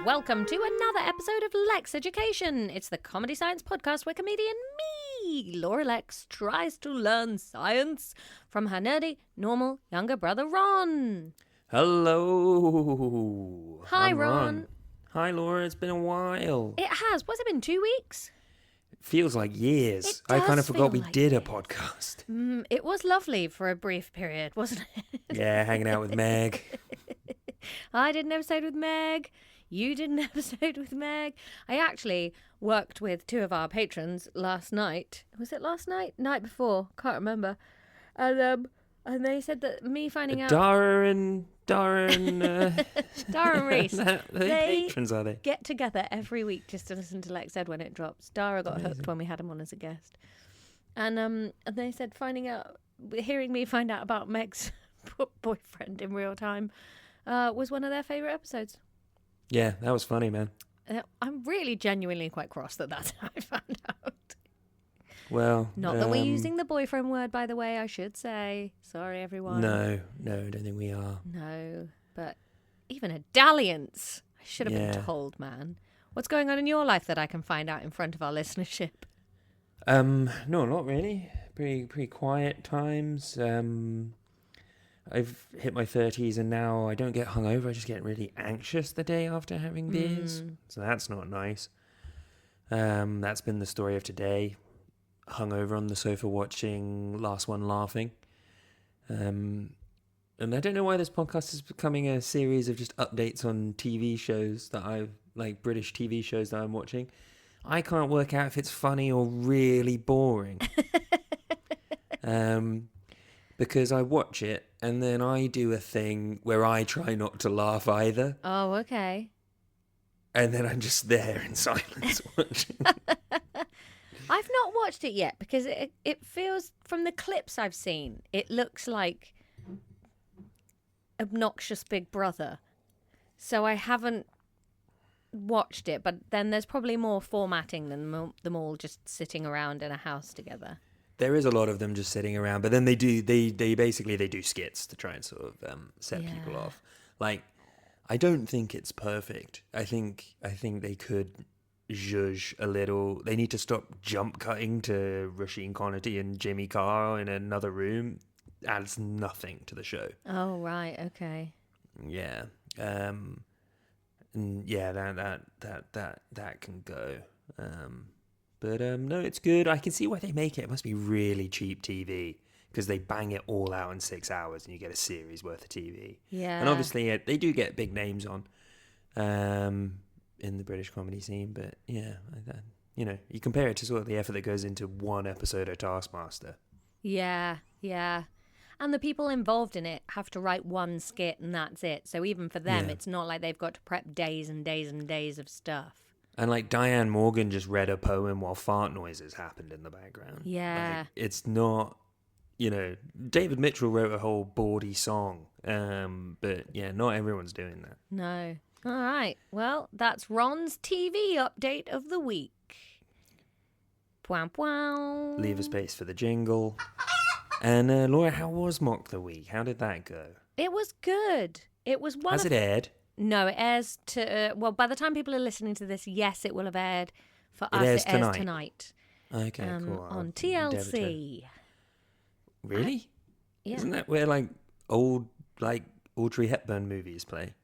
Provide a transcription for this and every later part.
welcome to another episode of Lexx Education. It's the comedy science podcast where comedian me, Laura Lexx, tries to learn science from her nerdy, normal younger brother Ron. Hello. Hi, I'm Ron. Hi, Laura. It's been a while. It has. What's it been, 2 weeks? It feels like years. It I kind does of forgot we feel like did a years. podcast. It was lovely for a brief period, wasn't it? Yeah, hanging out with Meg. I did an episode with Meg. You did an episode with Meg. I actually worked with two of our patrons last night. Was it last night? Night before. Can't remember. And they said that me finding out... Dara and Dara and Reese. They patrons, are they? Get together every week just to listen to Lexx Ed when it drops. Dara got Amazing. hooked when we had him on as a guest. And they said hearing me find out about Meg's boyfriend in real time was one of their favourite episodes. Yeah, that was funny, man. I'm really genuinely quite cross that that's how I found out. Well, Not that we're using the boyfriend word, by the way, I should say. Sorry, everyone. No, I don't think we are. No, but even a dalliance. I should have Yeah. been told, man. What's going on in your life that I can find out in front of our listenership? No, not really. Pretty quiet times. I've hit my 30s and now I don't get hungover. I just get really anxious the day after having beers. So that's not nice. That's been the story of today. Hungover on the sofa watching Last One Laughing. And I don't know why this podcast is becoming a series of just updates on TV shows British TV shows that I'm watching. I can't work out if it's funny or really boring. Because I watch it and then I do a thing where I try not to laugh either. Oh, okay. And then I'm just there in silence watching. I've not watched it yet because it feels, from the clips I've seen, it looks like obnoxious Big Brother. So I haven't watched it, but then there's probably more formatting than them all just sitting around in a house together. There is a lot of them just sitting around, but then they basically do skits to try and sort of set people off. Like, I don't think it's perfect. I think they could zhuzh a little. They need to stop jump cutting to Rasheen Connerty and Jimmy Carr in another room. Adds nothing to the show. Oh, right, okay. Yeah. And yeah, that can go. But no, it's good. I can see why they make it. It must be really cheap TV because they bang it all out in 6 hours and you get a series worth of TV. Yeah. And obviously they do get big names on in the British comedy scene. But yeah, you compare it to sort of the effort that goes into one episode of Taskmaster. Yeah. And the people involved in it have to write one skit and that's it. So even for them, It's not like they've got to prep days and days and days of stuff. And like Diane Morgan just read a poem while fart noises happened in the background. Yeah. Like, it's not, David Mitchell wrote a whole bawdy song. But yeah, not everyone's doing that. No. All right. Well, that's Ron's TV update of the week. Pwam pwam. Leave a space for the jingle. And Laura, how was Mock the Week? How did that go? It was good. It was one Has it aired? No, it airs to... by the time people are listening to this, yes, it will have aired. For us, airs it airs tonight. Okay, cool. On TLC. Really? Yeah. Isn't that where old Audrey Hepburn movies play?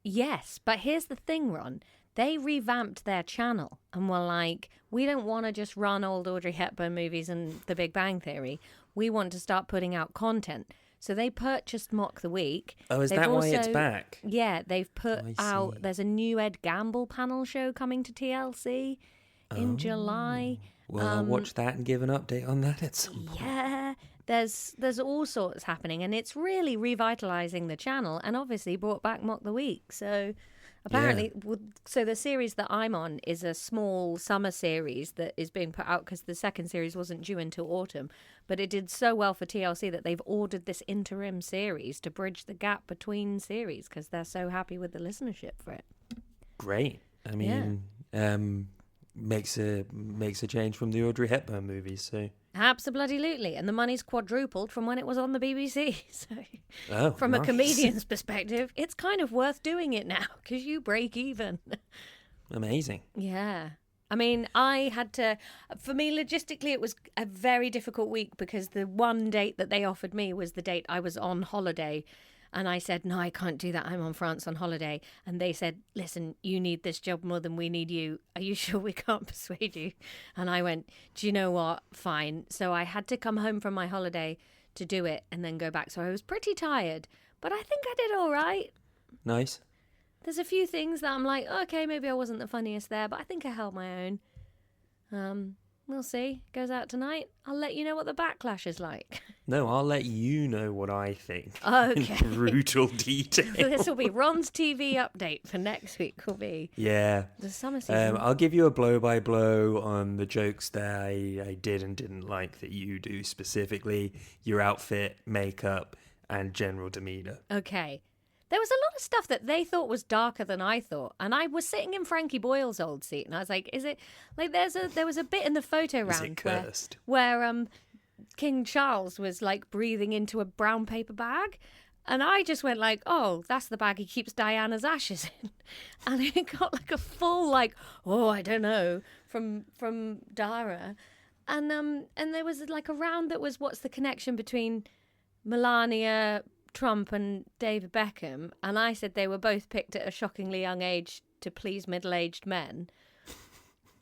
Yes, but here's the thing, Ron. They revamped their channel and were like, we don't want to just run old Audrey Hepburn movies and The Big Bang Theory. We want to start putting out content. So they purchased Mock the Week. Oh, is that why it's back? Yeah, they've put out... see. There's a new Ed Gamble panel show coming to TLC in July. Well, I'll watch that and give an update on that at some point. Yeah, there's all sorts happening, and it's really revitalising the channel, and obviously brought back Mock the Week. So apparently, so the series that I'm on is a small summer series that is being put out because the second series wasn't due until autumn. But it did so well for TLC that they've ordered this interim series to bridge the gap between series because they're so happy with the listenership for it. Great. I mean, makes a change from the Audrey Hepburn movies. So Absolutely. And the money's quadrupled from when it was on the BBC. So from nice. a comedian's perspective, it's kind of worth doing it now because you break even. Amazing. Yeah. I mean, for me, logistically, it was a very difficult week because the one date that they offered me was the date I was on holiday. And I said, no, I can't do that. I'm on France on holiday. And they said, listen, you need this job more than we need you. Are you sure we can't persuade you? And I went, do you know what? Fine. So I had to come home from my holiday to do it and then go back. So I was pretty tired, but I think I did all right. Nice. There's a few things that I'm like, okay, maybe I wasn't the funniest there, but I think I held my own. We'll see. Goes out tonight. I'll let you know what the backlash is like. No, I'll let you know what I think. Okay. In brutal detail. This will be Ron's TV update for next week. Will be the summer season. I'll give you a blow-by-blow on the jokes that I did and didn't like that you do specifically. Your outfit, makeup, and general demeanour. Okay. There was a lot of stuff that they thought was darker than I thought. And I was sitting in Frankie Boyle's old seat and I was like, is it like there was a bit in the photo round Is it cursed? where King Charles was like breathing into a brown paper bag. And I just went like, oh, that's the bag he keeps Diana's ashes in. And it got like a full like, oh, I don't know, from Dara. And there was like a round that was what's the connection between Melania Trump and David Beckham, and I said they were both picked at a shockingly young age to please middle-aged men.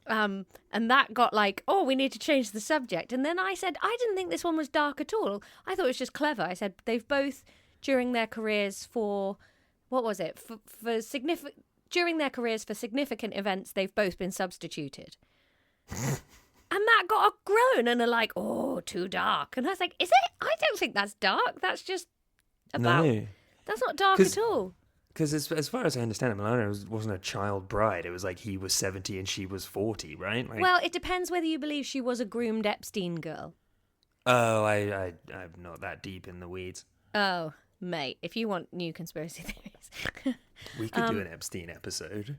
And that got like, oh, we need to change the subject. And then I said, I didn't think this one was dark at all. I thought it was just clever. I said they've both, during their careers for, what was it? During their careers for significant events, they've both been substituted. And that got a groan and a like, oh, too dark. And I was like, is it? I don't think that's dark. That's just No. That's not dark at all. Because as far as I understand it, Melania wasn't a child bride. It was like he was 70 and she was 40, right? Like, well, it depends whether you believe she was a groomed Epstein girl. Oh, I'm not that deep in the weeds. Oh, mate, if you want new conspiracy theories. We could do an Epstein episode.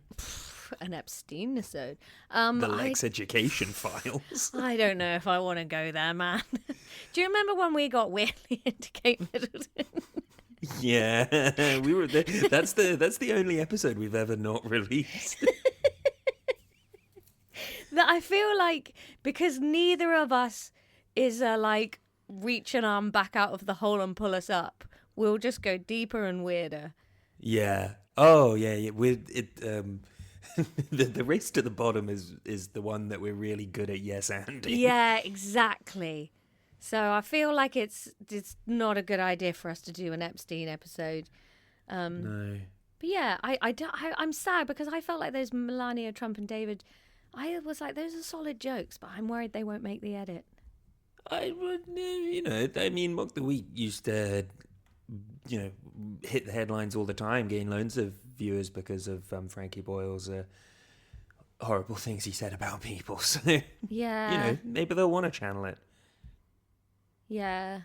An Epstein episode. The Lexx Education files. I don't know if I want to go there, man. Do you remember when we got weirdly into Kate Middleton? Yeah, we were there. That's the only episode we've ever not released. That I feel like because neither of us is like reach an arm back out of the hole and pull us up, we'll just go deeper and weirder. Yeah. Oh, yeah. With it, the race to the bottom is the one that we're really good at. Yes, Andy. Yeah, exactly. So I feel like it's not a good idea for us to do an Epstein episode. No. But yeah, I'm sad because I felt like those Melania Trump and David, I was like, those are solid jokes, but I'm worried they won't make the edit. I would, I mean, Mock the Week used to, hit the headlines all the time, gain loads of viewers because of Frankie Boyle's horrible things he said about people. So, yeah, maybe they'll want to channel it. Yeah.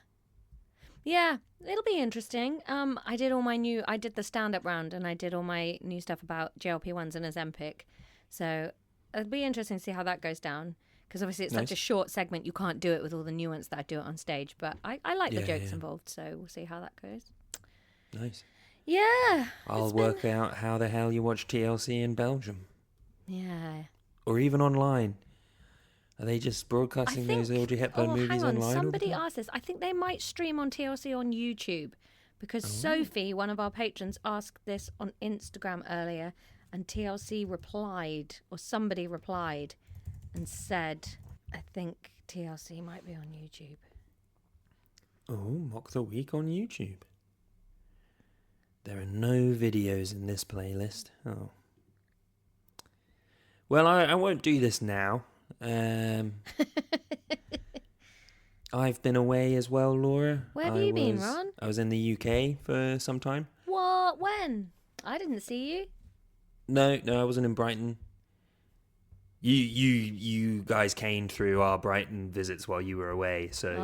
Yeah, it'll be interesting. I did the stand-up round and I did all my new stuff about GLP-1s and Ozempic. So it'll be interesting to see how that goes down. Because obviously it's such a short segment, you can't do it with all the nuance that I do it on stage. But I like the jokes involved, so we'll see how that goes. Nice. Yeah. I'll work out how the hell you watch TLC in Belgium. Yeah. Or even online. Are they just broadcasting those Audrey Hepburn movies online? Somebody asked this. I think they might stream on TLC on YouTube because Sophie, one of our patrons, asked this on Instagram earlier and TLC replied, or somebody replied and said, I think TLC might be on YouTube. Oh, Mock the Week on YouTube. There are no videos in this playlist. Oh. Well, I won't do this now. I've been away as well, Laura. Where have you been, Ron? I was in the UK for some time. What? When? I didn't see you. No, I wasn't in Brighton. You guys came through our Brighton visits while you were away, so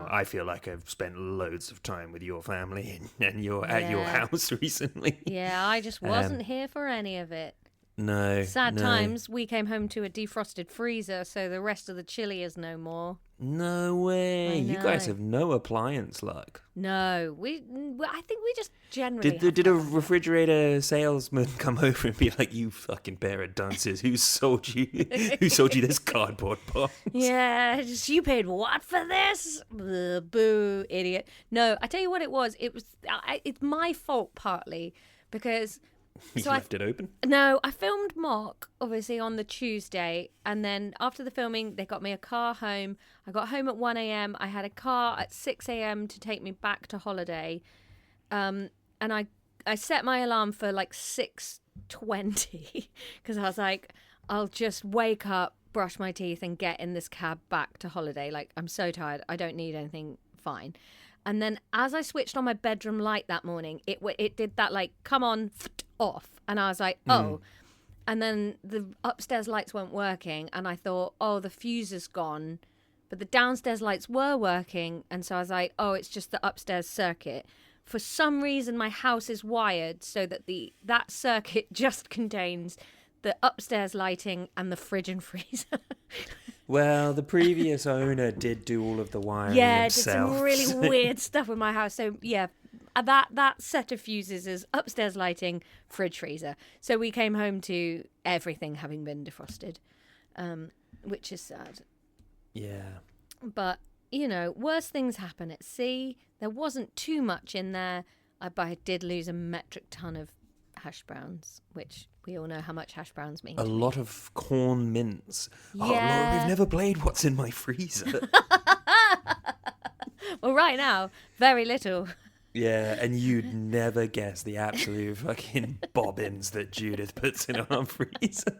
I feel like I've spent loads of time with your family and you're at your house recently. Yeah, I just wasn't here for any of it. No. Sad no. times. We came home to a defrosted freezer, so the rest of the chili is no more. No way. You guys have no appliance luck. No, I think we just generally. Did a refrigerator salesman come over and be like, "You fucking pair of dunces, who sold you this cardboard box?" Yeah, just, you paid what for this? Boo, idiot. No, I tell you what it was. It's my fault partly because. You left it open? No, I filmed Mock, obviously, on the Tuesday. And then after the filming, they got me a car home. I got home at 1 a.m. I had a car at 6 a.m. to take me back to holiday. And I set my alarm for like 6:20 because I was like, I'll just wake up, brush my teeth and get in this cab back to holiday. Like, I'm so tired. I don't need anything. Fine. And then as I switched on my bedroom light that morning, it did that like, come on, off. And I was like, oh. And then the upstairs lights weren't working. And I thought, oh, the fuse is gone. But the downstairs lights were working. And so I was like, oh, it's just the upstairs circuit. For some reason, my house is wired so that that circuit just contains the upstairs lighting and the fridge and freezer. Well, the previous owner did do all of the wiring himself. Did some really weird stuff with my house. So, yeah, that set of fuses is upstairs lighting, fridge, freezer. So we came home to everything having been defrosted, which is sad. Yeah. But, worse things happen at sea. There wasn't too much in there, but I did lose a metric ton of hash browns, which we all know how much hash browns mean. A lot of corn mince. Yeah. Oh, Laura, we've never played What's in My Freezer. Well, right now, very little. Yeah, and you'd never guess the absolute fucking bobbins that Judith puts in our freezer.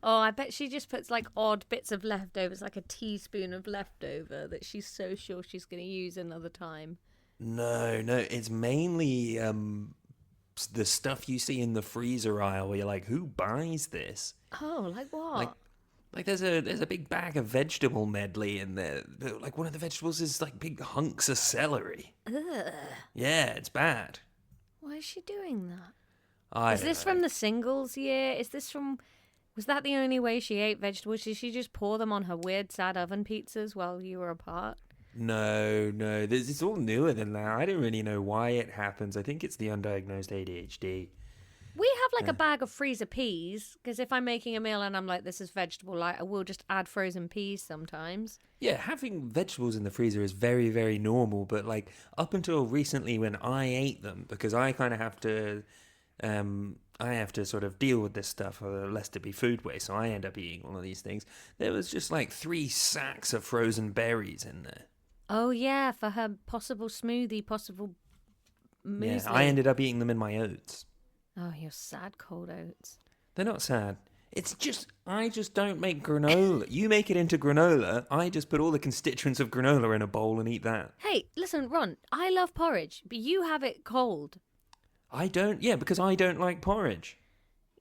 Oh, I bet she just puts like odd bits of leftovers, like a teaspoon of leftover that she's so sure she's going to use another time. No, it's mainly the stuff you see in the freezer aisle where you're like, who buys this? Oh, like what? Like there's a big bag of vegetable medley in there. Like one of the vegetables is like big hunks of celery. Ugh. Yeah, it's bad. Why is she doing that? Is this from the singles year? Was that the only way she ate vegetables? Did she just pour them on her weird sad oven pizzas while you were apart? No. It's all newer than that. I don't really know why it happens. I think it's the undiagnosed ADHD. We have like a bag of freezer peas, because if I'm making a meal and I'm like, this is vegetable light, I will just add frozen peas sometimes. Yeah, having vegetables in the freezer is very, very normal. But like up until recently when I ate them, because I kind of have to... I have to sort of deal with this stuff, lest it be food waste, so I end up eating all of these things. There was just like 3 sacks of frozen berries in there. Oh, yeah, for her possible smoothie, possible muesli. Yeah, I ended up eating them in my oats. Oh, your sad cold oats. They're not sad. It's just, I just don't make granola. You make it into granola, I just put all the constituents of granola in a bowl and eat that. Hey, listen, Ron, I love porridge, but you have it cold. I don't, because I don't like porridge.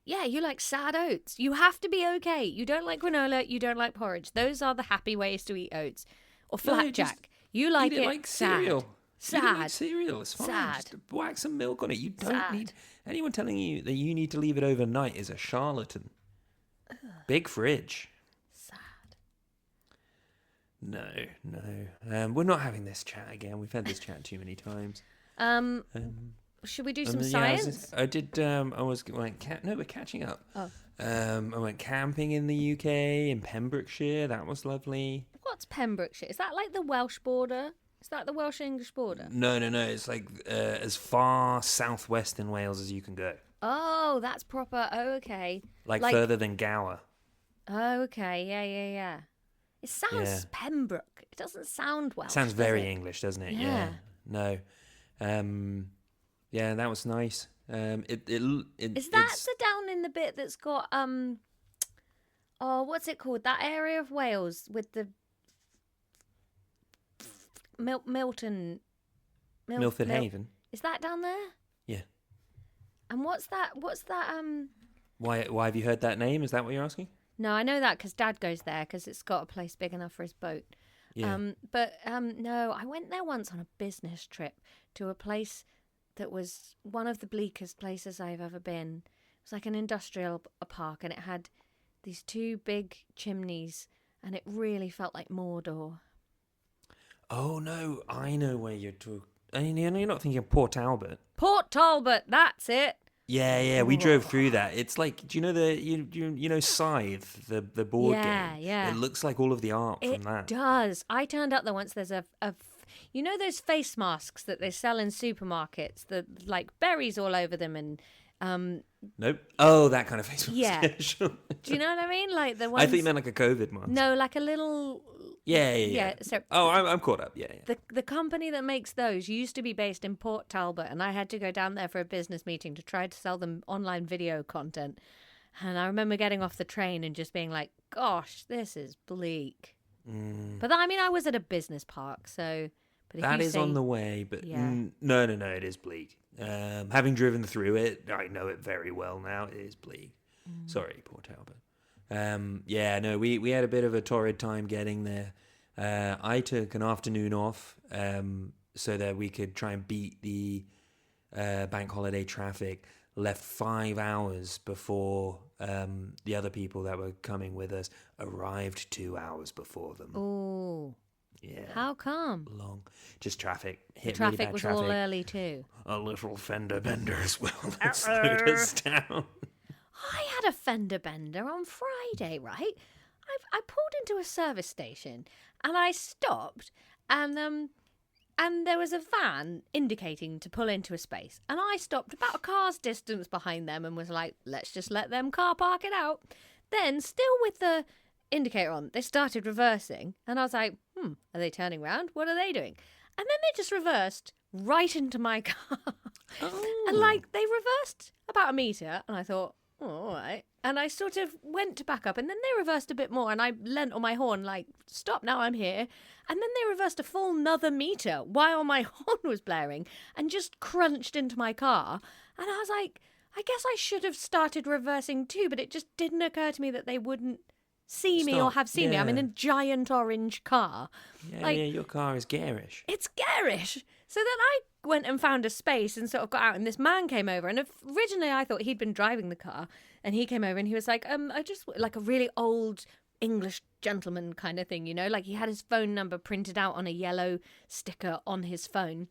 Yeah, you like sad oats. You have to be okay. You don't like granola, you don't like porridge. Those are the happy ways to eat oats. Or flapjack. You like eat it like sad. cereal. Sad. Eat it like cereal. It's fine. Sad. Just whack some milk on it. You don't Sad. need... Anyone telling you that you need to leave it overnight is a charlatan. Ugh. Big fridge. Sad. No. We're not having this chat again. We've had this chat too many times. Should we do some science? We're catching up. Oh. I went camping in the UK, in Pembrokeshire. That was lovely. What's Pembrokeshire? Is that like the Welsh border? Is that the Welsh-English border? No. It's like as far southwest in Wales as you can go. Oh, that's proper. Oh, okay. Like further than Gower. Oh, okay. Yeah. It sounds Pembroke. It doesn't sound Welsh. Sounds very English, doesn't it? Yeah. No. Yeah, that was nice. Is that down in the bit that's got what's it called? That area of Wales with the Milton Haven. Is that down there? Yeah. And what's that? Why have you heard that name? Is that what you're asking? No, I know that because Dad goes there because it's got a place big enough for his boat. Yeah. No, I went there once on a business trip to a place that was one of the bleakest places I've ever been. It was like an industrial park, and it had these 2 big chimneys, and it really felt like Mordor. Oh no, I know where you're talking. You're not thinking of Port Albert. Port Talbot, that's it. Yeah, we drove through that. It's like, do you know you know Scythe, the board game? Yeah. It looks like all of the art from that. It does. I turned up there once. There's you know those face masks that they sell in supermarkets, that like berries all over them, and Nope. Oh, that kind of face mask. Yeah. Sure. Do you know what I mean? Like the ones. I think you meant like a COVID mask. No, like a little. Yeah. So I'm caught up. Yeah. The company that makes those used to be based in Port Talbot, and I had to go down there for a business meeting to try to sell them online video content. And I remember getting off the train and just being like, "Gosh, this is bleak." But I mean, I was at a business park, so. But that is on the way, but no, it is bleak. Having driven through it, I know it very well now. It is bleak. Sorry, Port Albert. We had a bit of a torrid time getting there. I took an afternoon off so that we could try and beat the bank holiday traffic. Left 5 hours before the other people that were coming with us arrived 2 hours before them. Oh. Yeah. How come? Long. Just traffic. The traffic was all early too. A little fender bender as well that slowed us down. I had a fender bender on Friday, right? I pulled into a service station and I stopped, and there was a van indicating to pull into a space, and I stopped about a car's distance behind them and was like, let's just let them car park it out. Then, still with the indicator on, they started reversing, and I was like, are they turning around? What are they doing? And then they just reversed right into my car. And like, they reversed about a metre, and I thought, all right. And I sort of went to back up, and then they reversed a bit more, and I leant on my horn like, stop now, I'm here. And then they reversed a full another metre while my horn was blaring and just crunched into my car. And I was like, I guess I should have started reversing too, but it just didn't occur to me that they wouldn't see me or have seen me. I'm in a giant orange car. Yeah, your car is garish. It's garish. So then I went and found a space and sort of got out, and this man came over, and originally I thought he'd been driving the car, and he came over and he was like, I just, like a really old English gentleman kind of thing, you know, like he had his phone number printed out on a yellow sticker on his phone.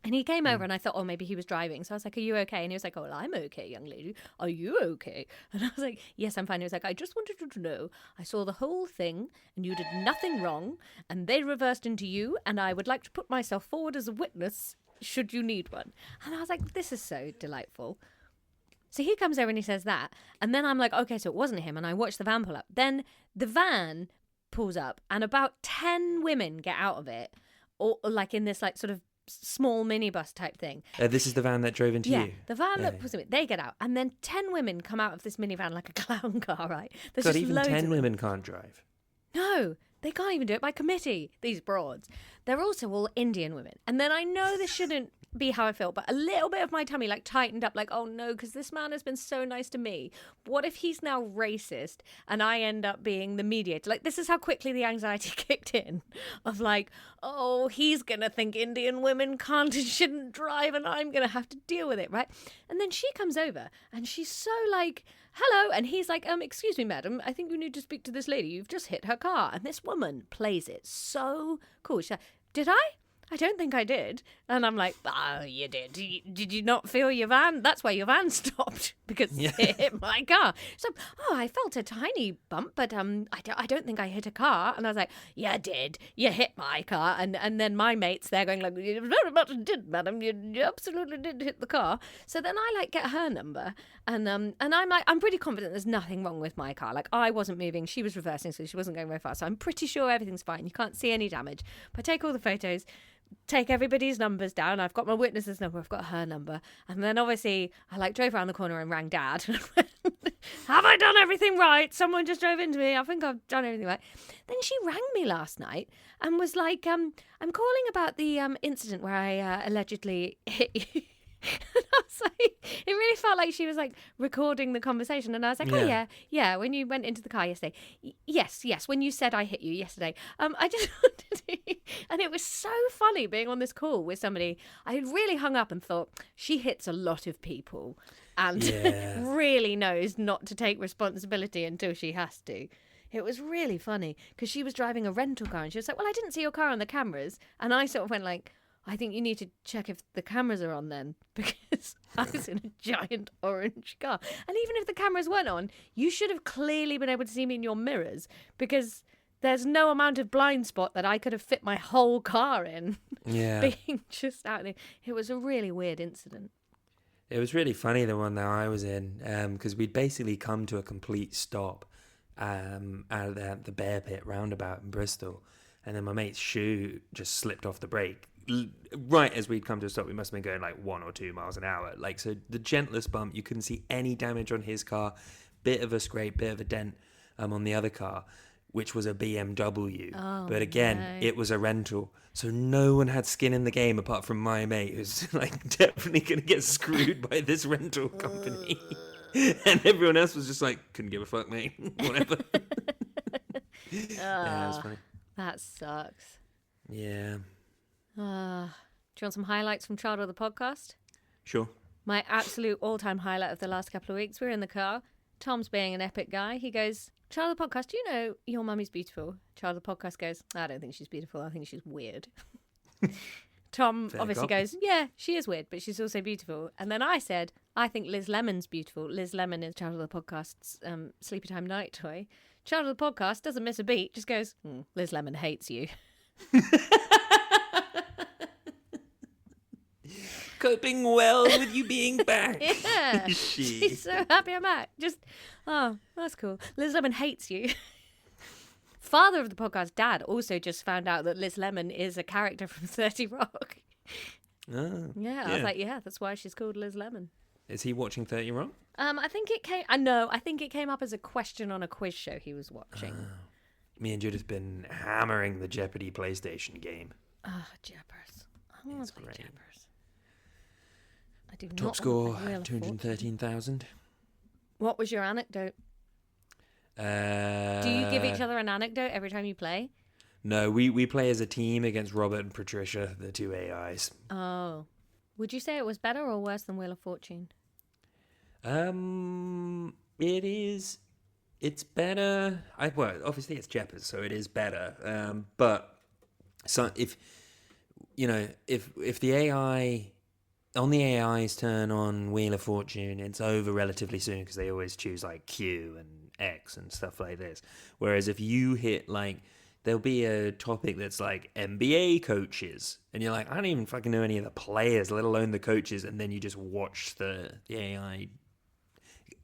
And he came over and I thought, oh, maybe he was driving. So I was like, are you okay? And he was like, oh, well, I'm okay, young lady. Are you okay? And I was like, yes, I'm fine. He was like, I just wanted you to know I saw the whole thing and you did nothing wrong and they reversed into you, and I would like to put myself forward as a witness should you need one. And I was like, this is so delightful. So he comes over and he says that. And then I'm like, okay, so it wasn't him. And I watch the van pull up. Then the van pulls up and about 10 women get out of it, or like in this like sort of small minibus type thing. This is the van that drove into you? Yeah, the van that pulls it. They get out. And then 10 women come out of this minivan like a clown car, right? There's God, just even loads 10 of women can't drive. No, they can't even do it by committee, these broads. They're also all Indian women. And then I know this shouldn't be how I feel, but a little bit of my tummy like tightened up, like, oh no, because this man has been so nice to me. What if he's now racist and I end up being the mediator? Like, this is how quickly the anxiety kicked in of like, oh, he's going to think Indian women can't and shouldn't drive and I'm going to have to deal with it, right? And then she comes over and she's so like, hello. And he's like, excuse me, madam, I think you need to speak to this lady. You've just hit her car. And this woman plays it so cool. She's like, did I? I don't think I did. And I'm like, oh, you did. Did you not feel your van? That's why your van stopped, because it hit my car. So, oh, I felt a tiny bump, but I don't think I hit a car. And I was like, you did. You hit my car. And then my mates, they're going like, you very much did, madam. You absolutely did hit the car. So then I like get her number. And I'm like, I'm pretty confident there's nothing wrong with my car. Like, I wasn't moving. She was reversing, so she wasn't going very fast. So I'm pretty sure everything's fine. You can't see any damage. But I take all the photos, take everybody's numbers down. I've got my witness's number, I've got her number. And then obviously I like drove around the corner and rang Dad. Have I done everything right? Someone just drove into me. I think I've done everything right. Then she rang me last night and was like, I'm calling about the incident where I allegedly hit you. And I was like, it really felt like she was like recording the conversation. And I was like, Yeah. oh yeah, when you went into the car yesterday. Yes, when you said I hit you yesterday. I just wanted to, and it was so funny being on this call with somebody. I had really hung up and thought, she hits a lot of people and really knows not to take responsibility until she has to. It was really funny because she was driving a rental car and she was like, well, I didn't see your car on the cameras. And I sort of went like, I think you need to check if the cameras are on then, because I was in a giant orange car. And even if the cameras weren't on, you should have clearly been able to see me in your mirrors, because there's no amount of blind spot that I could have fit my whole car in. Yeah. Being just out there. It was a really weird incident. It was really funny, the one that I was in, because we'd basically come to a complete stop at the Bear Pit roundabout in Bristol. And then my mate's shoe just slipped off the brake. Right as we'd come to a stop, we must have been going like 1 or 2 miles an hour. Like, so the gentlest bump, you couldn't see any damage on his car. Bit of a scrape, bit of a dent on the other car, which was a BMW. Oh, but again, no. it was a rental. So no one had skin in the game apart from my mate, who's like definitely going to get screwed by this rental company. And everyone else was just like, couldn't give a fuck, mate. Whatever. Yeah, it was funny. That sucks. Yeah. Do you want some highlights from Child of the Podcast? Sure. My absolute all-time highlight of the last couple of weeks. We're in the car. Tom's being an epic guy. He goes, Child of the Podcast, do you know your mummy's beautiful? Child of the Podcast goes, I don't think she's beautiful. I think she's weird. Tom Fair obviously cop. goes, yeah, she is weird, but she's also beautiful. And then I said, I think Liz Lemon's beautiful. Liz Lemon is Child of the Podcast's sleepy time night toy. Child of the Podcast doesn't miss a beat, just goes, Liz Lemon hates you. Coping well with you being back. Yeah. She. She's so happy I'm back. Just, oh, that's cool. Liz Lemon hates you. Father of the podcast, Dad, also just found out that Liz Lemon is a character from 30 Rock. Oh, Yeah, I was like, yeah, that's why she's called Liz Lemon. Is he watching 30 Rock? I think it came. I think it came up as a question on a quiz show he was watching. Me and Judith been hammering the Jeopardy PlayStation game. Jeepers! I want It's to play great. Jeepers. I do Top not score, want to play Wheel of Fortune. 213,000. What was your anecdote? Do you give each other an anecdote every time you play? No, we play as a team against Robert and Patricia, the two AIs. Oh, would you say it was better or worse than Wheel of Fortune? It's better. Well, obviously it's Jeopardy, so it is better. But so if the AI, on the AI's turn on Wheel of Fortune, it's over relatively soon because they always choose like Q and X and stuff like this. Whereas if you hit like, there'll be a topic that's like NBA coaches, and you're like, I don't even fucking know any of the players, let alone the coaches, and then you just watch the AI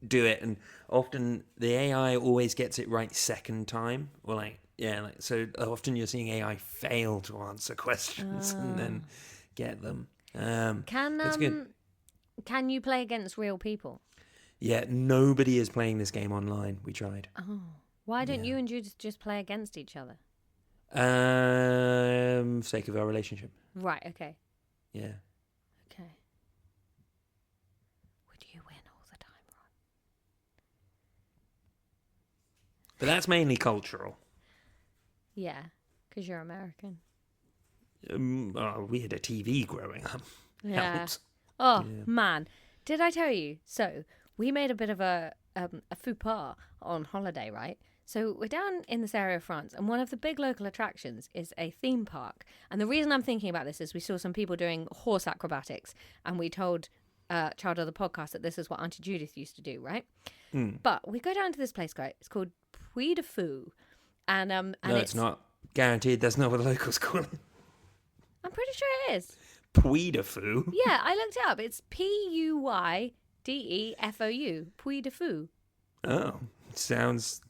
do it, and often the AI always gets it right second time, or like, yeah, like, so often you're seeing AI fail to answer questions and then get them. It's good. Can you play against real people? Yeah, nobody is playing this game online. We tried. Oh, why don't you and Judith just play against each other? Sake of our relationship. Right. Okay. Yeah. Okay. Would you win all the time, Ron? But that's mainly cultural. Yeah, because you're American. We had a TV growing up. Yeah. Helps. Oh Yeah. man, did I tell you? So we made a bit of a faux pas on holiday, right? So we're down in this area of France, and one of the big local attractions is a theme park. And the reason I'm thinking about this is we saw some people doing horse acrobatics, and we told Child of the Podcast that this is what Auntie Judith used to do, right? But we go down to this place, right? It's called Puy de Fou, and No, it's not. Guaranteed that's not what the locals call it. I'm pretty sure it is. Puy de Fou? Yeah, I looked it up. It's Puydefou. Puy de Fou. Oh, sounds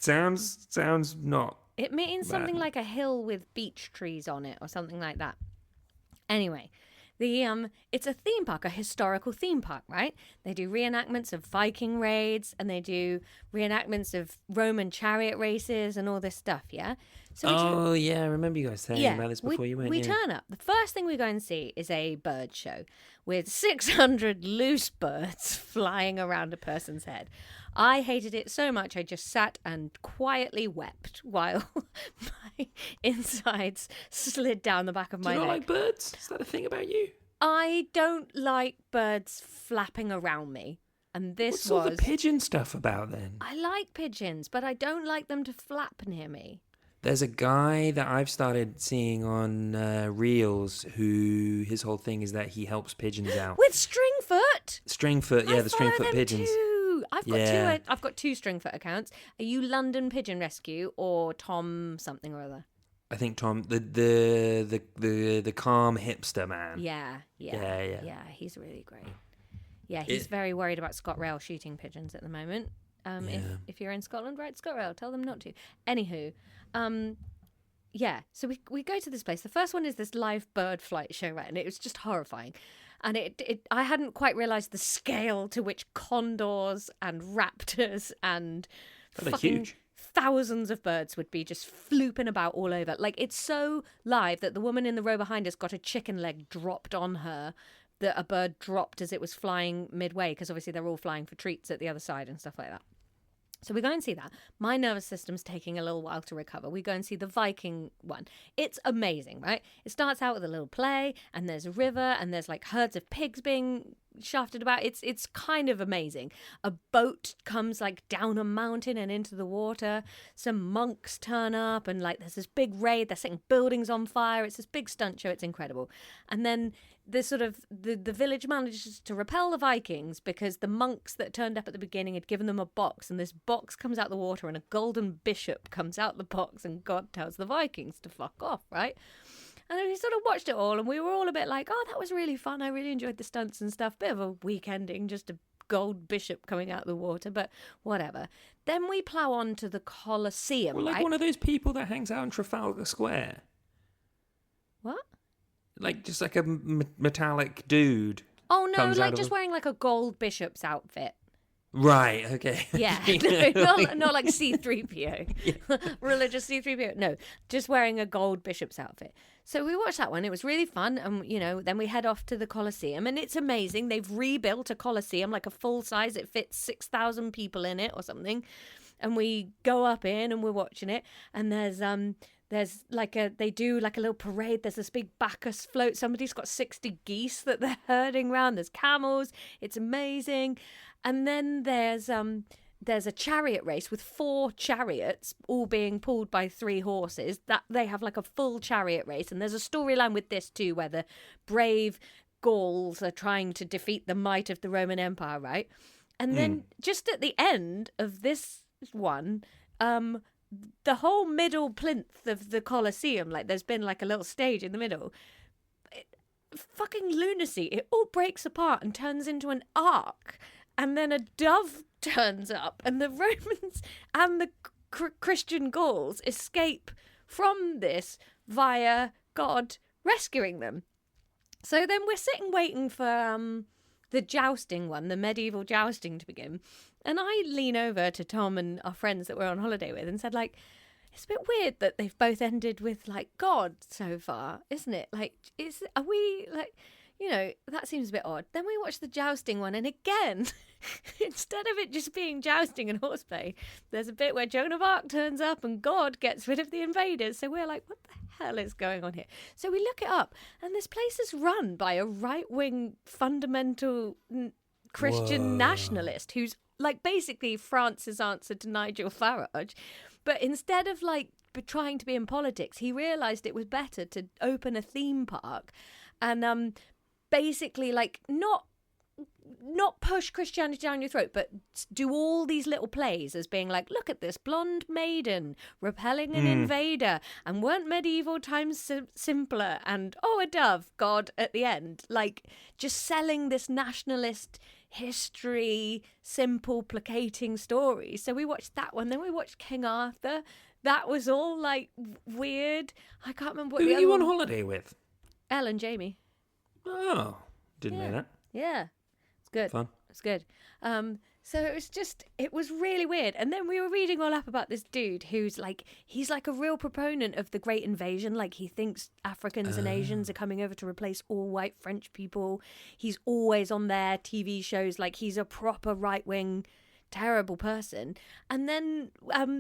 not. It means something bad. like a hill with beech trees on it or something like that. Anyway, it's a theme park, a historical theme park, right? They do reenactments of Viking raids and they do reenactments of Roman chariot races and all this stuff, yeah? So yeah, I remember you guys saying about this before you went. We turn up. The first thing we go and see is a bird show with 600 loose birds flying around a person's head. I hated it so much I just sat and quietly wept while my insides slid down the back of my neck. Do you not like birds? Is that a thing about you? I don't like birds flapping around me. And What's all the pigeon stuff about then? I like pigeons, but I don't like them to flap near me. There's a guy that I've started seeing on Reels who his whole thing is that he helps pigeons out. With Stringfoot? Stringfoot, yeah, the Stringfoot pigeons. Too. I've got two Stringfoot accounts. Are you London Pigeon Rescue or Tom something or other? I think Tom, the calm hipster man. Yeah, he's really great. Yeah, he's very worried about ScotRail shooting pigeons at the moment. If you're in Scotland, write ScotRail. Tell them not to. Anywho, so we go to this place. The first one is this live bird flight show, right? And it was just horrifying. And I hadn't quite realised the scale to which condors and raptors and fucking huge. Thousands of birds would be just flooping about all over. Like, it's so live that the woman in the row behind us got a chicken leg dropped on her, that a bird dropped as it was flying midway, because obviously they're all flying for treats at the other side and stuff like that. So we go and see that. My nervous system's taking a little while to recover. We go and see the Viking one. It's amazing, right? It starts out with a little play, and there's a river, and there's like herds of pigs being shafted about. It's kind of amazing. A boat comes like down a mountain and into the water. Some monks turn up, and like there's this big raid. They're setting buildings on fire. It's this big stunt show. It's incredible. And then the village manages to repel the Vikings because the monks that turned up at the beginning had given them a box, and this box comes out the water, and a golden bishop comes out the box, and God tells the Vikings to fuck off, right? And then we sort of watched it all, and we were all a bit like, oh, that was really fun. I really enjoyed the stunts and stuff. Bit of a weak ending, just a gold bishop coming out of the water, but whatever. Then we plough on to the Colosseum, Well, like right? one of those people that hangs out in Trafalgar Square. What? Like, just like a metallic dude. Oh, no, like just wearing like a gold bishop's outfit. Right, okay. Yeah, not like C-3PO. Religious C-3PO. No, just wearing a gold bishop's outfit. So we watched that one. It was really fun. And, then we head off to the Colosseum. And it's amazing. They've rebuilt a Colosseum, like a full size. It fits 6,000 people in it or something. And we go up in and we're watching it. And there's they do like a little parade. There's this big Bacchus float. Somebody's got 60 geese that they're herding around. There's camels. It's amazing. And then there's a chariot race with 4 chariots all being pulled by 3 horses. That they have like a full chariot race. And there's a storyline with this too, where the brave Gauls are trying to defeat the might of the Roman Empire, right? And then just at the end of this one, the whole middle plinth of the Colosseum, like there's been like a little stage in the middle. Fucking lunacy. It all breaks apart and turns into an ark. And then a dove turns up, and the Romans and the Christian Gauls escape from this via God rescuing them. So then we're sitting waiting for the jousting one, the medieval jousting to begin. And I lean over to Tom and our friends that we're on holiday with and said, like, it's a bit weird that they've both ended with, like, God so far, isn't it? Like, are we, like, that seems a bit odd. Then we watched the jousting one, and again, instead of it just being jousting and horseplay, there's a bit where Joan of Arc turns up and God gets rid of the invaders. So we're like, what the hell is going on here? So we look it up, and this place is run by a right-wing fundamental Christian nationalist who's like basically France's answer to Nigel Farage. But instead of like trying to be in politics, he realised it was better to open a theme park and basically like not push Christianity down your throat, but do all these little plays as being like, look at this blonde maiden repelling an invader, and weren't medieval times simpler, and a dove, God at the end, like just selling this nationalist history, simple placating story. So we watched that one, then we watched King Arthur. That was all like weird. I can't remember what. Who were you on holiday with? Elle and Jamie. Oh, didn't know that. Yeah, it's good. Fun. It's good. So it was really weird. And then we were reading all up about this dude who's like, he's like a real proponent of the Great Invasion. Like, he thinks Africans and Asians are coming over to replace all white French people. He's always on their TV shows. Like, he's a proper right-wing, terrible person. And then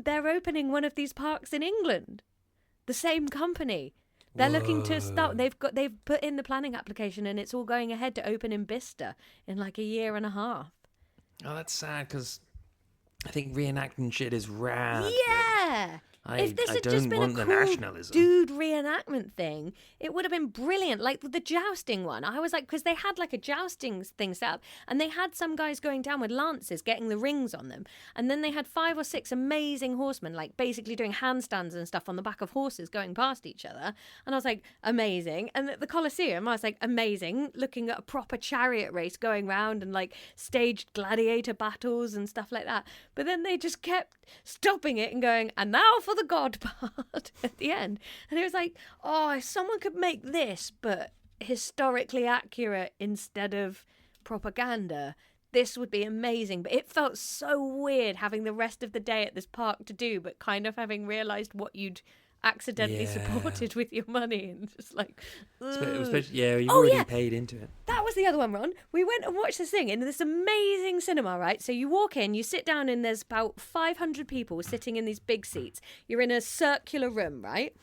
they're opening one of these parks in England. The same company. They're looking to start. They've put in the planning application, and it's all going ahead to open in Bicester in like a year and a half. Oh, that's sad because I think reenacting shit is rad. Yeah. If this had just been a cool dude reenactment thing, it would have been brilliant. Like the jousting one. I was like, because they had like a jousting thing set up, and they had some guys going down with lances, getting the rings on them. And then they had 5 or 6 amazing horsemen, like basically doing handstands and stuff on the back of horses going past each other. And I was like, amazing. And at the Colosseum, I was like, amazing. Looking at a proper chariot race going round and like staged gladiator battles and stuff like that. But then they just kept stopping it and going, and now for the God part at the end. And it was like, oh, if someone could make this but historically accurate instead of propaganda, this would be amazing. But it felt so weird having the rest of the day at this park to do, but kind of having realised what you'd accidentally supported with your money, and just like, you've already paid into it. That was the other one, Ron. We went and watched this thing in this amazing cinema, right? So you walk in, you sit down, and there's about 500 people sitting in these big seats. You're in a circular room, right?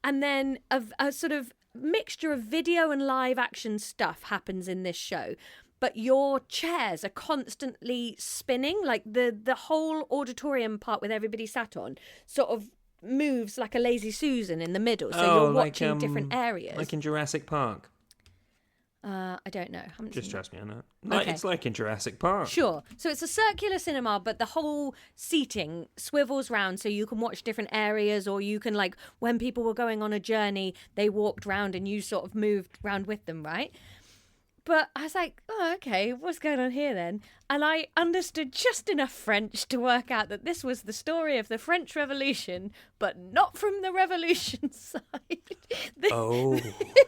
And then a sort of mixture of video and live action stuff happens in this show. But your chairs are constantly spinning, like the whole auditorium part with everybody sat on sort of moves like a lazy Susan in the middle, so you're watching different areas, like in Jurassic Park. I don't know. Just trust me on that. Okay. It's like in Jurassic Park. Sure. So it's a circular cinema, but the whole seating swivels round, so you can watch different areas, or you can, like, when people were going on a journey, they walked round and you sort of moved round with them, right? But I was like, oh, okay, what's going on here then? And I understood just enough French to work out that this was the story of the French Revolution, but not from the revolution side. This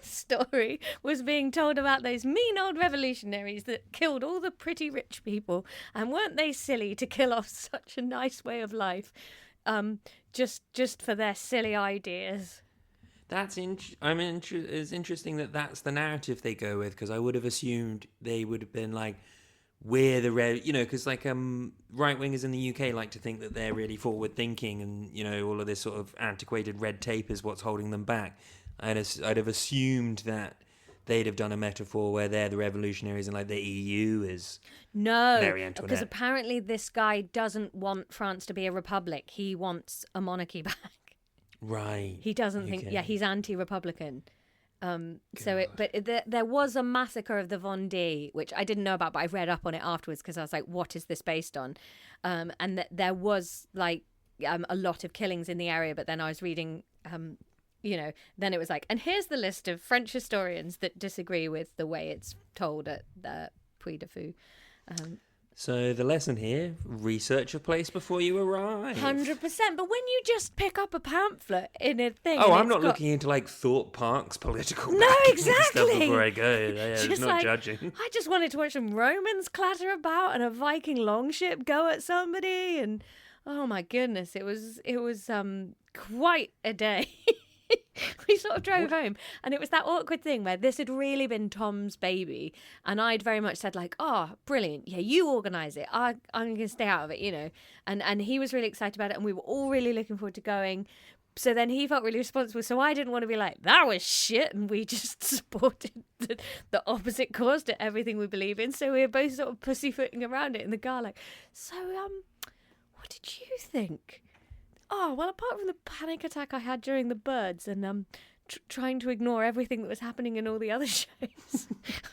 story was being told about those mean old revolutionaries that killed all the pretty rich people. And weren't they silly to kill off such a nice way of life just for their silly ideas? It's interesting that that's the narrative they go with, because I would have assumed they would have been like, we're the because like right wingers in the UK like to think that they're really forward thinking, and all of this sort of antiquated red tape is what's holding them back. I'd have assumed that they'd have done a metaphor where they're the revolutionaries and like the EU is Marie Antoinette. Because apparently this guy doesn't want France to be a republic. He wants a monarchy back. Right. He doesn't think. Yeah, he's anti-Republican. There was a massacre of the Vendée, which I didn't know about, but I read up on it afterwards because I was like, what is this based on? And there was like a lot of killings in the area. But then I was reading, then it was like, and here's the list of French historians that disagree with the way it's told at the Puy de Fou. So the lesson here, research a place before you arrive. 100%. But when you just pick up a pamphlet in a thing... Oh, I'm not looking into, like, Thorpe Park's political exactly. stuff before I go. It's not like, judging. I just wanted to watch some Romans clatter about and a Viking longship go at somebody. And, oh, my goodness, it was quite a day. We sort of drove home, and it was that awkward thing where this had really been Tom's baby, and I'd very much said like, oh, brilliant, yeah, you organise it, I'm going to stay out of it, and he was really excited about it, and we were all really looking forward to going. So then he felt really responsible, so I didn't want to be like, that was shit, and we just supported the opposite cause to everything we believe in. So we were both sort of pussyfooting around it in the car like, so what did you think? Oh, well, apart from the panic attack I had during the birds and trying to ignore everything that was happening in all the other shows,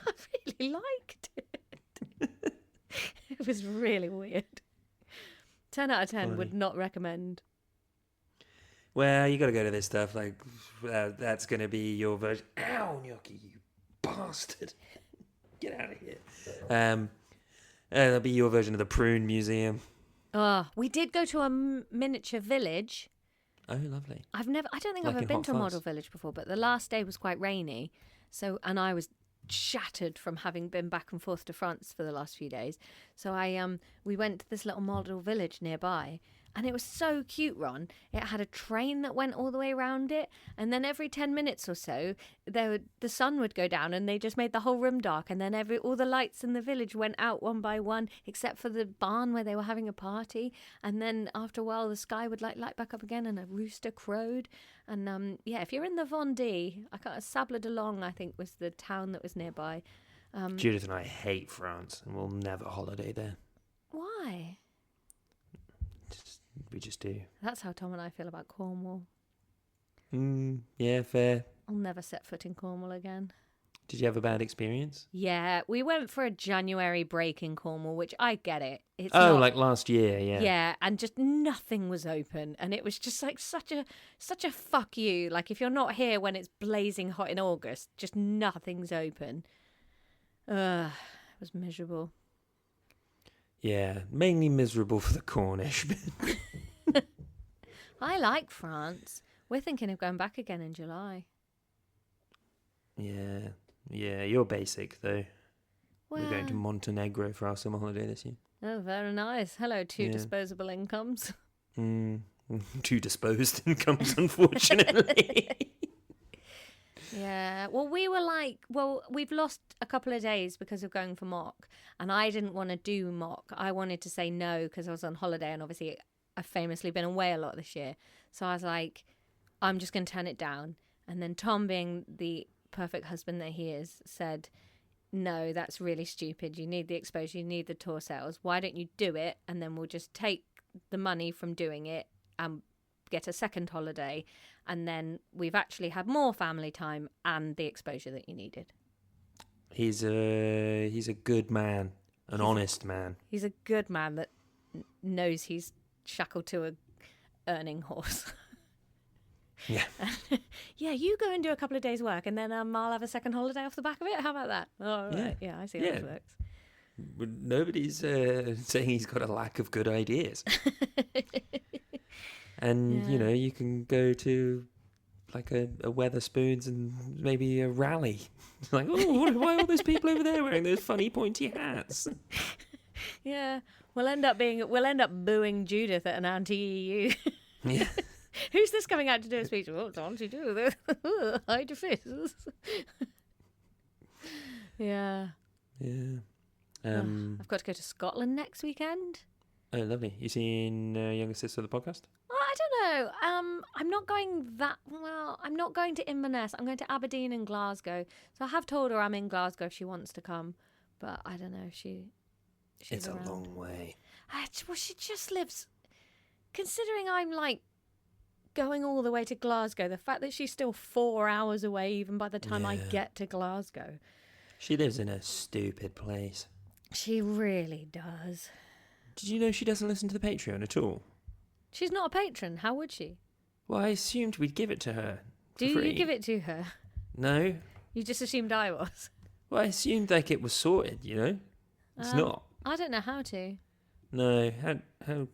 I really liked it. It was really weird. 10 out of 10 Funny. Would not recommend. Well, you got to go to this stuff. Like, that's going to be your version. Ow, Gnocchi, you bastard. Get out of here. That'll be your version of the Prune Museum. Oh, we did go to a miniature village. Oh, lovely. I don't think I've ever been to a model village before, but the last day was quite rainy. So, and I was shattered from having been back and forth to France for the last few days. So we went to this little model village nearby, and it was so cute, Ron. It had a train that went all the way around it, and then every 10 minutes or so, the sun would go down, and they just made the whole room dark, and then all the lights in the village went out one by one, except for the barn where they were having a party. And then after a while, the sky would light back up again, and a rooster crowed. And if you're in the Vendée, Sablé d'Olonne, I think, was the town that was nearby. Judith and I hate France, and we'll never holiday there. Why? We just do. That's how Tom and I feel about Cornwall. Yeah, fair. I'll never set foot in Cornwall again. Did you have a bad experience? Yeah, we went for a January break in Cornwall, which I get it. It's like last year, yeah. Yeah, and just nothing was open, and it was just like such a fuck you. Like, if you're not here when it's blazing hot in August, just nothing's open. It was miserable. Yeah, mainly miserable for the Cornish. I like France. We're thinking of going back again in July. Yeah, you're basic, though. Well, we're going to Montenegro for our summer holiday this year. Oh, very nice. Hello, two disposable incomes. Two disposed incomes, unfortunately. Yeah, well, we've lost a couple of days because of going for mock, and I didn't want to do mock. I wanted to say no because I was on holiday, and obviously I've famously been away a lot this year. So I was like, I'm just going to turn it down. And then Tom, being the perfect husband that he is, said, no, that's really stupid. You need the exposure, you need the tour sales. Why don't you do it? And then we'll just take the money from doing it and get a second holiday. And then we've actually had more family time and the exposure that you needed. He's a good man, an honest man. He's a good man that knows he's shackled to a earning horse. Yeah. Yeah, you go and do a couple of days' work, and then I'll have a second holiday off the back of it. How about that? Oh, right. Yeah, I see how this works. Nobody's saying he's got a lack of good ideas. And, you can go to like a Weatherspoons and maybe a rally. Like, why are all those people over there wearing those funny pointy hats? Yeah, we'll end up booing Judith at an anti-EU. Yeah. Who's this coming out to do a speech? Oh, don't you do this? Hide your faces. Yeah. Yeah. I've got to go to Scotland next weekend. Oh, lovely. You seeing Younger Sister of the podcast? Oh, I don't know. I'm not going that well. I'm not going to Inverness. I'm going to Aberdeen and Glasgow. So I have told her I'm in Glasgow if she wants to come, but I don't know if she's it's around. A long way. Well, she just lives. Considering I'm like going all the way to Glasgow, the fact that she's still 4 hours away, even by the time I get to Glasgow. She lives in a stupid place. She really does. Did you know she doesn't listen to the Patreon at all? She's not a patron. How would she? Well, I assumed we'd give it to her. Do free. you give it to her? No. You just assumed I was? Well, I assumed like it was sorted, It's not. I don't know how to. No. How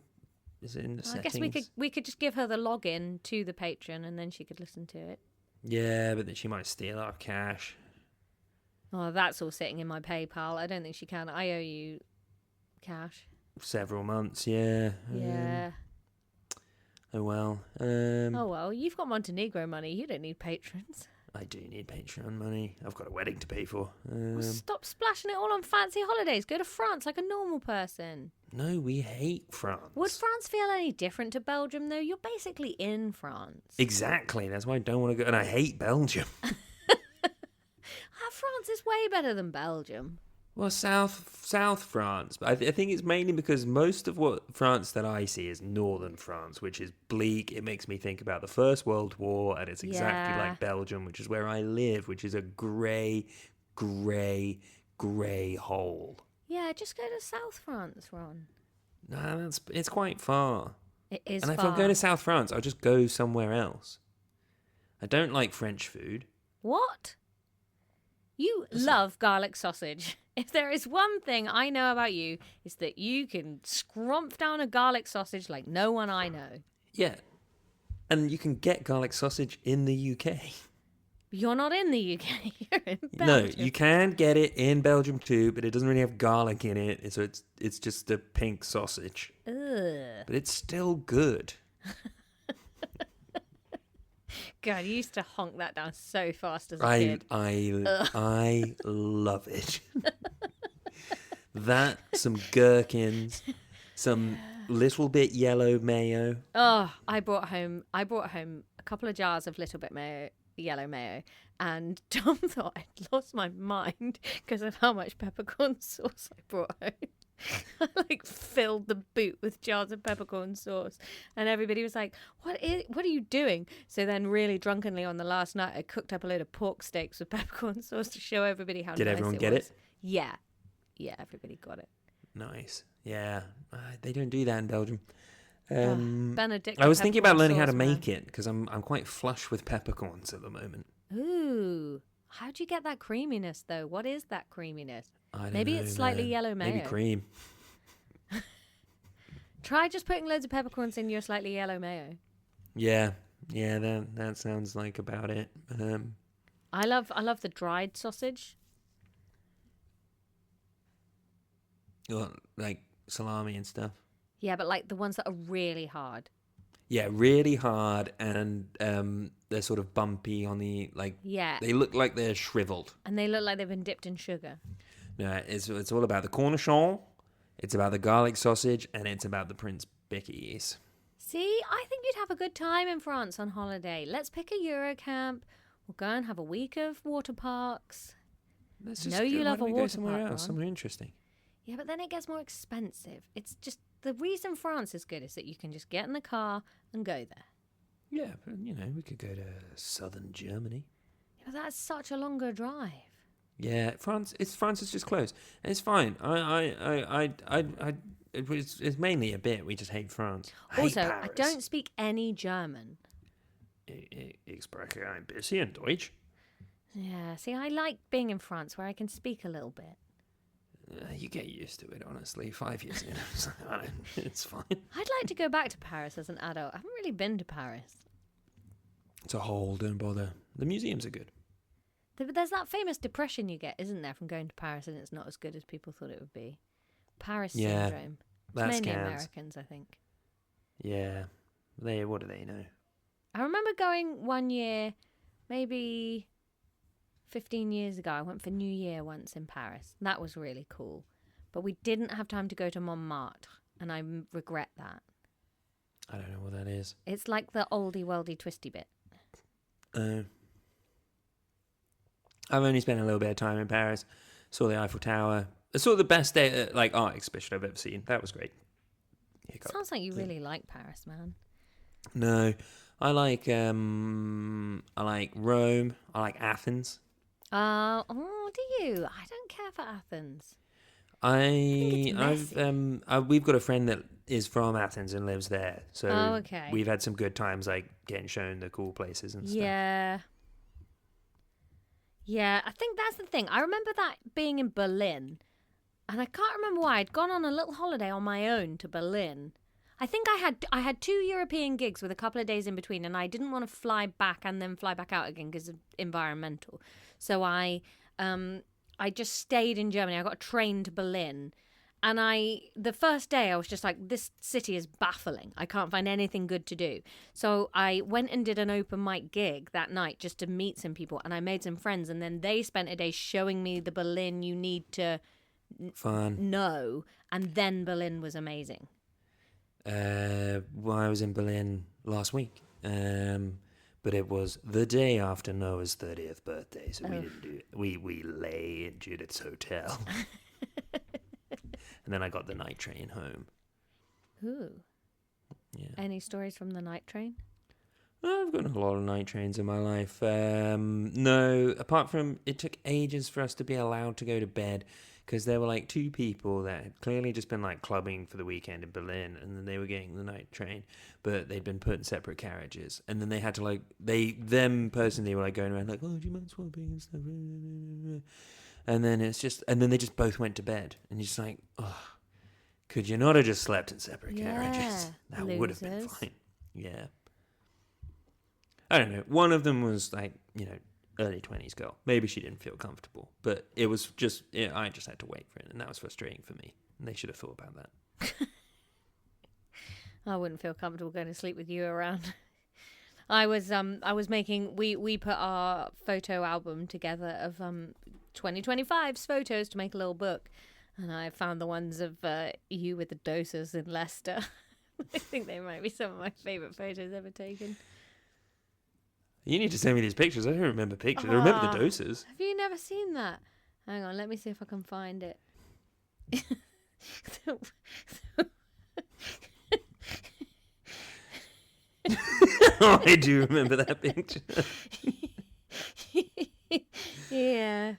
is it in the settings? I guess we could just give her the login to the Patreon and then she could listen to it. Yeah, but then she might steal our cash. Oh, that's all sitting in my PayPal. I don't think she can. I owe you cash. Several months, yeah. Yeah. Oh, well. Oh, well, you've got Montenegro money. You don't need patrons. I do need Patreon money. I've got a wedding to pay for. Well, stop splashing it all on fancy holidays. Go to France like a normal person. No, we hate France. Would France feel any different to Belgium, though? You're basically in France. Exactly. That's why I don't want to go. And I hate Belgium. France is way better than Belgium. Well, South France. But I think it's mainly because most of what France that I see is northern France, which is bleak. It makes me think about the First World War, and it's exactly like Belgium, which is where I live, which is a grey hole. Yeah, just go to South France, Ron. No, it's quite far. It is and far. if I'm going to South France, I'll just go somewhere else. I don't like French food. What? You love garlic sausage. If there is one thing I know about you, it's that you can scrump down a garlic sausage like no one I know. Yeah. And you can get garlic sausage in the UK. You're not in the UK. You're in No, Belgium. you can get it in Belgium too, but it doesn't really have garlic in it, so it's just a pink sausage. Ugh. But it's still good. God, you used to honk that down so fast as a kid. I love it. That, some gherkins, some little bit yellow mayo. Oh, I brought home a couple of jars of little bit mayo, yellow mayo, and Tom thought I'd lost my mind because of how much peppercorn sauce I brought home. I filled the boot with jars of peppercorn sauce, and everybody was like, what are you doing? So then really drunkenly on the last night I cooked up a load of pork steaks with peppercorn sauce to show everybody how nice it was. Did everyone get it? Yeah, everybody got it. Nice. Yeah, they don't do that in Belgium. Benedict. I was thinking about learning how to make it because I'm quite flush with peppercorns at the moment. Ooh, how'd you get that creaminess though? What is that creaminess? I don't Maybe know, it's slightly yellow mayo. Maybe cream. Try just putting loads of peppercorns in your slightly yellow mayo. Yeah, that sounds like about it. I love the dried sausage. Like salami and stuff. Yeah, but the ones that are really hard. Yeah, really hard, and they're sort of bumpy on the Yeah. They look like they're shriveled, and they look like they've been dipped in sugar. No, it's all about the cornichon, it's about the garlic sausage, and it's about the Prince Bickies. See, I think you'd have a good time in France on holiday. Let's pick a Eurocamp. We'll go and have a week of water parks. Let's know you love a water somewhere park, else, Ron. somewhere interesting. Yeah, but then it gets more expensive. It's just the reason France is good is that you can just get in the car and go there. Yeah, but we could go to southern Germany. Yeah, but that's such a longer drive. Yeah, France is just close, and it's fine. It's mainly a bit. We just hate France. Also, hate I Paris. don't speak any German. Ich spreche ein bisschen Deutsch. Yeah, see, I like being in France where I can speak a little bit. You get used to it, honestly. 5 years in, it's fine. I'd like to go back to Paris as an adult. I haven't really been to Paris. It's a hole, don't bother. The museums are good. But there's that famous depression you get, isn't there, from going to Paris and it's not as good as people thought it would be. Paris syndrome. It's That's mainly Americans, I think. Yeah. What do they know? I remember going one year, maybe 15 years ago. I went for New Year once in Paris. That was really cool. But we didn't have time to go to Montmartre, and I regret that. I don't know what that is. It's like the oldie worldy twisty bit. I've only spent a little bit of time in Paris. Saw the Eiffel Tower. I saw the best art exhibition I've ever seen. That was great. Sounds like you really like Paris, man. No, I like Rome. I like Athens. Oh, do you? I don't care for Athens. We've got a friend that is from Athens and lives there. So okay. We've had some good times, getting shown the cool places and stuff. Yeah. Yeah, I think that's the thing. I remember that being in Berlin, and I can't remember why. I'd gone on a little holiday on my own to Berlin. I think I had 2 European gigs with a couple of days in between, and I didn't want to fly back and then fly back out again because of environmental. So I just stayed in Germany. I got a train to Berlin. And the first day I was just like, this city is baffling. I can't find anything good to do. So I went and did an open mic gig that night just to meet some people. And I made some friends. And then they spent a day showing me the Berlin you need to know. And then Berlin was amazing. Well, I was in Berlin last week. But it was the day after Noah's 30th birthday. So we didn't do it. We lay in Judith's hotel. And then I got the night train home. Ooh. Yeah. Any stories from the night train? I've got a lot of night trains in my life. No, apart from it took ages for us to be allowed to go to bed because there were 2 people that had clearly just been clubbing for the weekend in Berlin, and then they were getting the night train, but they'd been put in separate carriages, and then they had to them personally were going around oh, do you mind swapping and stuff? And then they just both went to bed, and you're just oh, could you not have just slept in separate carriages? That would have been fine. Yeah. I don't know. One of them was early 20s girl. Maybe she didn't feel comfortable, but it was just, I just had to wait for it, and that was frustrating for me. And they should have thought about that. I wouldn't feel comfortable going to sleep with you around. I was making, we put our photo album together of 2025's photos to make a little book, and I found the ones of you with the doses in Leicester. I think they might be some of my favourite photos ever taken. You need to send me these pictures. I don't remember pictures. I remember the doses. Have you never seen that? Hang on, let me see if I can find it. Oh, I do remember that picture. Yeah.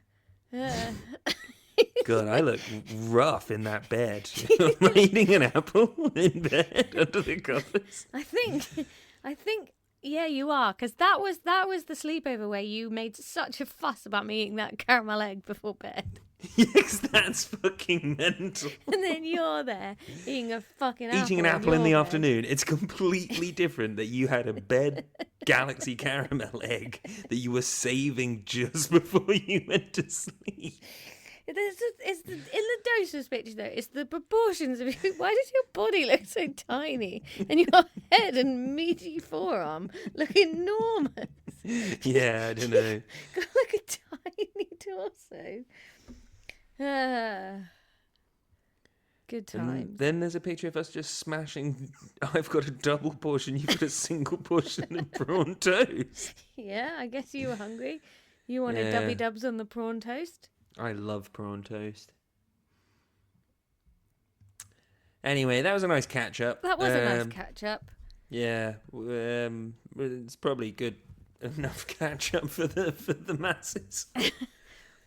God, I look rough in that bed. Am I eating an apple in bed under the covers? I think, yeah, you are, because that was the sleepover where you made such a fuss about me eating that caramel egg before bed. Yes, that's fucking mental. And then you're there eating a fucking apple. Eating an apple in the afternoon. It's completely different that you had a bed galaxy caramel egg that you were saving just before you went to sleep. It's in the doses picture though. It's the proportions of you. Why does your body look so tiny and your head and meaty forearm look enormous? Yeah, I don't know. Got like a tiny torso. Good times. And then there's a picture of us just smashing. I've got a double portion. You've got a single portion of prawn toast. Yeah, I guess you were hungry. You wanted dubby dubs on the prawn toast. I love prawn toast. Anyway, that was a nice catch up. That was a nice catch up. Yeah, it's probably good enough catch up for the masses.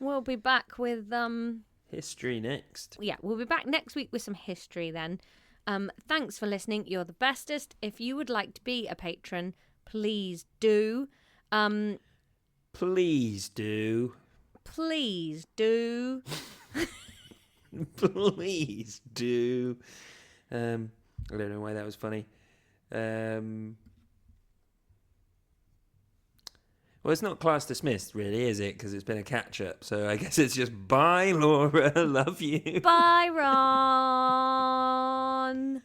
We'll be back with history next. Yeah, we'll be back next week with some history then. Thanks for listening. You're the bestest. If you would like to be a patron, please do. Please do. Please do. Please do. I don't know why that was funny. Well, it's not class dismissed, really, is it? Because it's been a catch-up. So I guess it's just bye, Laura. Love you. Bye, Ron.